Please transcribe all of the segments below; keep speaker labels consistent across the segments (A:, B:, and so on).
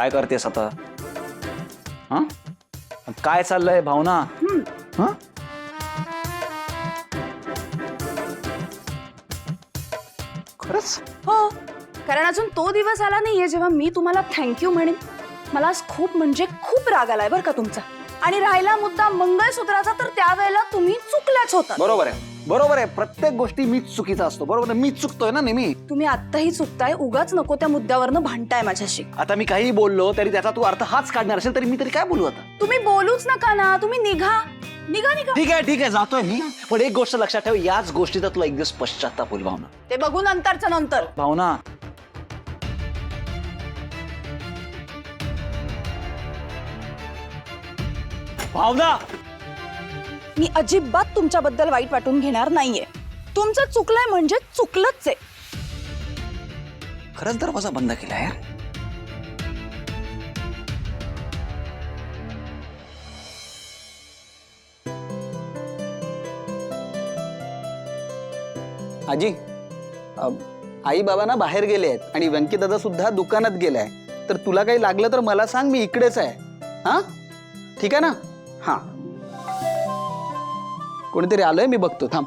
A: काय करतेस आता? हा, काय चाललंय भावना? हा, खरंच?
B: हो, कारण अजून तो दिवस आला नाहीये जेव्हा मी तुम्हाला थँक्यू म्हणेन. मला आज खूप म्हणजे खूप राग आलाय बरं का तुमचा. आणि राहिला मुद्दा मंगळसूत्राचा, तर त्यावेळेला तुम्ही चुकल्याच होता.
A: बरोबर आहे, बरोबर आहे. प्रत्येक गोष्टी मीच चुकीचा असतो. बरोबर, मीच चुकतोय ना नेहमी.
B: तुम्ही आत्ताही चुकताय, उगाच नको त्या मुद्द्यावरनं भांडताय माझ्याशी.
A: आता मी काही बोललो तरी त्याचा तू अर्थ हाच काढणार असेल तरी मी तरी काय बोलू आता?
B: तुम्ही बोलूच नका ना, तुम्ही निघा निघा निघा.
A: ठीक आहे जातोय मी. पण एक गोष्ट लक्षात ठेव, याच गोष्टीचा तुला एक दिवस पश्चाताप होईल भावना.
B: ते बघू नंतरचं नंतर.
A: भावना, भावना,
B: मी अजिबात तुमच्याबद्दल वाईट वाटून घेणार नाहीये. तुमचं चुकलंय म्हणजे चुकलंच आहे.
A: खरंच दरवाजा बंद केलाय यार.
C: आजी, आई बाबा ना बाहेर गेले आहेत आणि व्यंकी दादा सुद्धा दुकानात गेलाय. तर तुला काही लागलं तर मला सांग, मी इकडेच आहे. हा, ठीक आहे ना? हा, कोणीतरी आलंय, मी बघतो, थांब.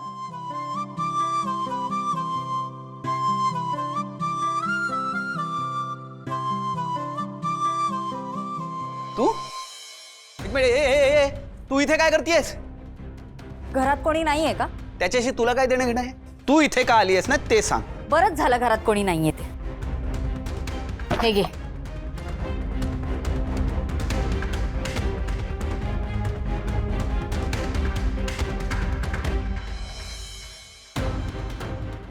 C: तू एक मिनिट, ए, तू इथे काय करतेयस?
D: घरात कोणी नाहीये का?
C: त्याच्याशी तुला काय देणं घेणं आहे? तू इथे का आली आहेस ना ते सांग.
D: बरंच झालं घरात कोणी नाहीये ते. हे घे.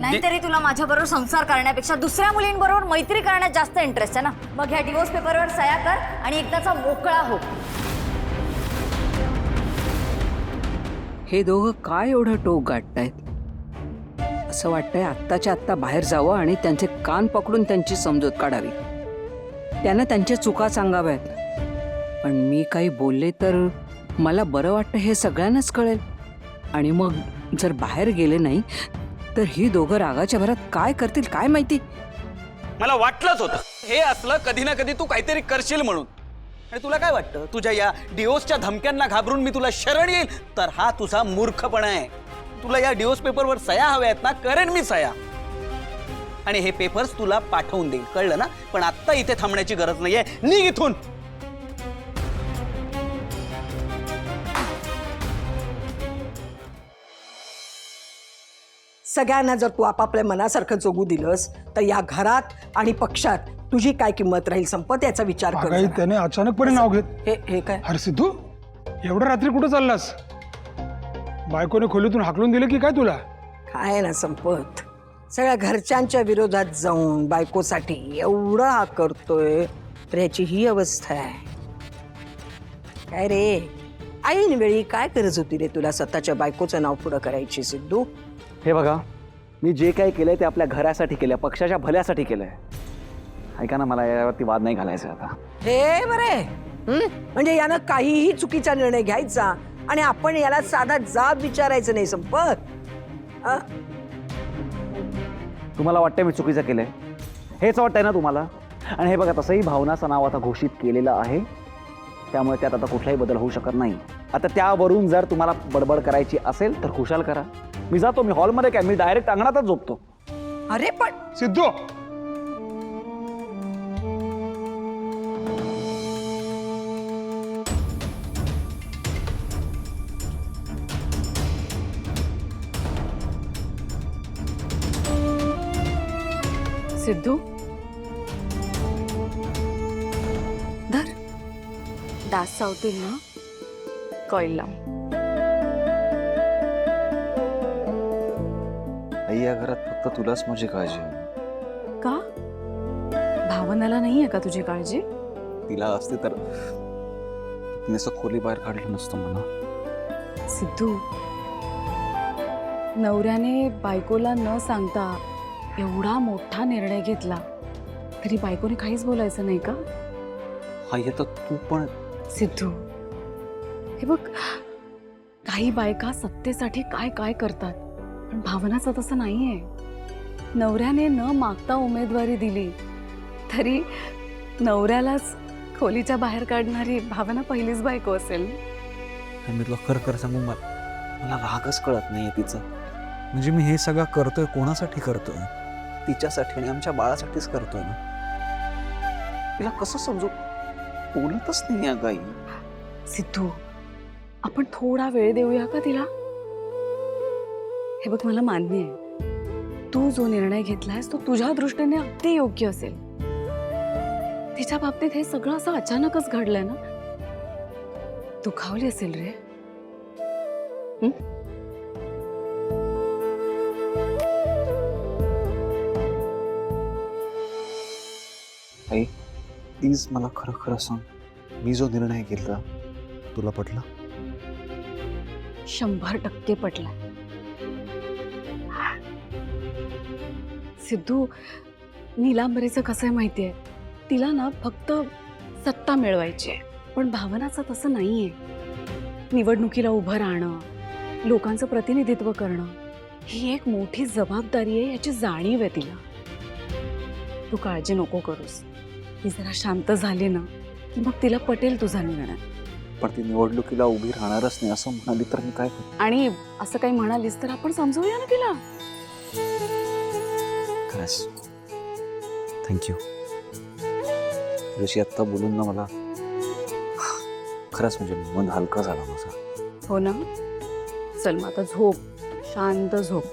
D: नाहीतरी तुला माझ्याबरोबर संसार करण्यापेक्षा दुसऱ्या मुलींबरोबर मैत्री करण्यात जास्त इंटरेस्ट आहे ना. मग ह्या डिवोर्स पेपरवर सह्या कर आणि एकदाचा मोकळा हो.
E: हे दोघं काय एवढं टोक गाठतायत? असं वाटतंय आत्ताच्या आत्ता बाहेर जावं आणि त्यांचे कान पकडून त्यांची समजूत काढावी. त्यांना त्यांच्या चुका सांगाव्यात. पण मी काही बोलले तर मला बरं वाटतं हे सगळ्यांनाच कळेल. आणि मग जर बाहेर गेले नाही तर ही दोघं रागाच्या भरात काय करतील काय माहिती.
C: मला वाटलंच होतं हे असलं कधी ना कधी तू काहीतरी करशील म्हणून. आणि तुला काय वाटतं, तुझ्या या डिवोर्सच्या धमक्यांना घाबरून मी तुला शरण येईल? तर हा तुझा मूर्खपणा आहे. तुला या डिवोर्स पेपरवर सह्या हव्या आहेत ना, करेन मी सह्या. आणि हे पेपर्स तुला पाठवून देईल, कळलं ना? पण आत्ता इथे थांबण्याची गरज नाहीये, निघ इथून.
F: सगळ्यांना जर तू आपापल्या मनासारखं जगू दिलंस तर या घरात आणि पक्षात तुझी काय किंमत राहील संपत, याचा विचार कर
G: काही
F: जरा.
G: त्याने अचानकपणे नाव घेत.
F: हे काय?
G: अरे सिद्धू, एवढ्या रात्री कुठं चाललास? बायकोने खोलीतून हाकलून दिलं की काय तुला?
F: काय ना संपत, सगळ्या घरच्यांच्या विरोधात जाऊन बायकोसाठी एवढं हा करतोय तर ह्याची ही अवस्था आहे. काय रे, ऐन वेळी काय गरज होती रे तुला स्वतःच्या बायकोचं नाव पुढं करायची सिद्धू?
A: हे बघा, मी जे काही केलंय ते आपल्या घरासाठी केलंय, पक्षाच्या भल्यासाठी केलंय. ऐका ना, मला यावरती वाद नाही घालायचा आता.
F: हे बरे, म्हणजे यानं काहीही चुकीचा निर्णय घ्यायचा आणि आपण याला साधा जाब विचारायचं नाही संपत.
A: तुम्हाला वाटतंय मी चुकीचं केलंय, हेच वाटतंय ना तुम्हाला? आणि हे बघा, तसंही भावनाचं नाव आता घोषित केलेलं आहे, त्यामुळे त्यात आता कुठलाही बदल होऊ शकत नाही. आता त्यावरून जर तुम्हाला बडबड करायची असेल तर खुशाल करा. मी जातो, मी हॉलमध्ये काय, मी डायरेक्ट अंगणातच झोपतो.
F: अरे पण
G: सिद्धू,
B: सिद्धू, धर. डास चावतील ना, कॉईल लाव.
A: आई, या घरात फक्त तुलाच माझी काळजी आहे.
B: का? भावनाला नाहीये का तुझी काळजी?
A: तिला असते तर तिने असं खोली बाहेर काढलं नसतं मला.
B: सिद्धू, नवऱ्याने बायकोला न सांगता एवढा मोठा निर्णय घेतला तरी बायकोने काहीच बोलायचं नाही का?
A: आई, आता तू पण.
B: सिद्धू, हे बघ, काही बायका सत्तेसाठी काय काय करतात, पण भावनाचं तसं नाहीये. नवऱ्याने न मागता उमेदवारी दिली तरी नवऱ्यालाच खोलीच्या बाहेर काढणारी भावना पहिलीच बायको असेल.
A: आणि मी तुला खरं सांगू, मला रागच कळत नाहीये तिचं. म्हणजे मी हे सगळं करतोय कोणासाठी करतोय? तिच्यासाठी आणि आमच्या बाळासाठीच करतोय ना. तिला कसं समजू? बोलतच नाही या गाई.
B: सिद्धू, आपण थोडा वेळ देऊया का तिला? हे बघ, मला मान्य आहे, तू जो निर्णय घेतलायस तो तुझ्या दृष्टीने अगदी योग्य असेल. तिच्या बाबतीत हे सगळं असं अचानकच घडलंय ना. दुखावली असेल रे.
A: आई, प्लीज मला खरं सांग, मी जो निर्णय घेतला तुला पटला?
B: 100% पटला. सिद्धू, नीलांबरीचं कसं आहे माहितीये, तिला ना फक्त सत्ता मिळवायची आहे, पण भावनाचं तसं नाहीये. निवडणुकीला उभं राहणं, लोकांचं प्रतिनिधित्व करणं, ही एक मोठी जबाबदारी आहे, याची जाणीव आहे तिला. तू काळजी नको करूस. ती जरा शांत झाली ना की मग तिला पटेल तुझा निर्णय.
A: पण ती निवडणुकीला उभी राहणारच नाही असं म्हणाली तर मी काय करू?
B: आणि असं काही म्हणालीस तर आपण समजूया ना तिला.
A: खरंच थँक्यू. जशी आत्ता बोलून ना मला खरंच म्हणजे मन हलकं झालं माझं.
B: हो ना. चल मग आता झोप, शांत झोप.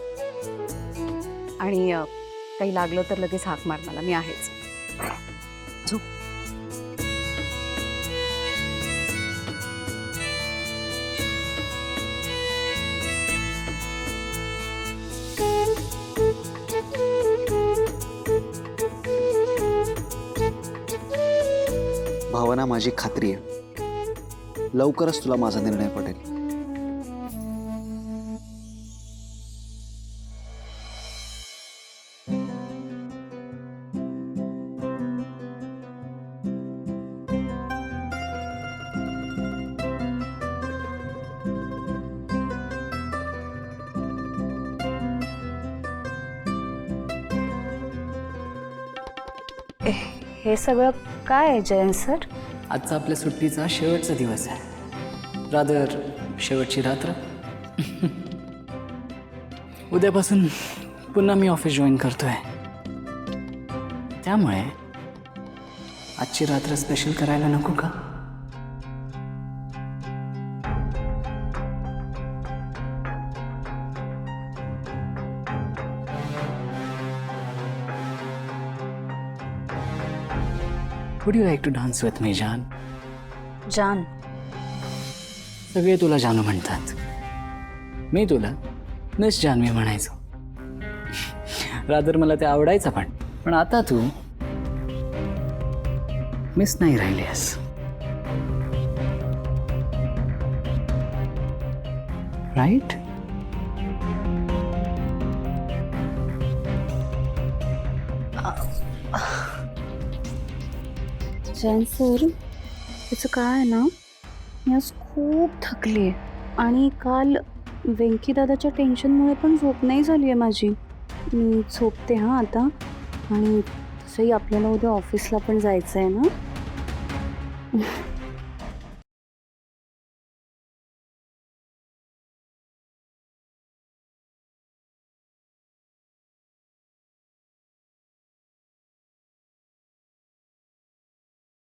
B: आणि काही लागलं तर लगेच हाक मार मला, मी आहेच. झोप.
A: भावना, माझी खात्री आहे लवकरच तुला माझा निर्णय पटेल.
B: हे सगळं काय आहे जयंत सर?
H: आजचा आपल्या सुट्टीचा शेवटचा दिवस आहे. रादर शेवटची रात्र. उद्यापासून पुन्हा मी ऑफिस जॉईन करतोय. त्यामुळे आजची रात्र स्पेशल करायला नको का? Would you like to dance with me, जान?
B: जान.
H: सगळे तुला जानू म्हणतात. मी तुला मिस जानवी म्हणायचो. रादर मला ते आवडायचं पण आता तू मिस नाही राहिलीस. राईट?
B: जयंत सर, त्याचं काय आहे ना, मी आज खूप थकली आहे आणि काल वेंकीदादाच्या टेन्शनमुळे पण झोप नाही झाली आहे माझी. मी झोपते हां आता. आणि तसंही आपल्याला उद्या ऑफिसला पण जायचं आहे ना.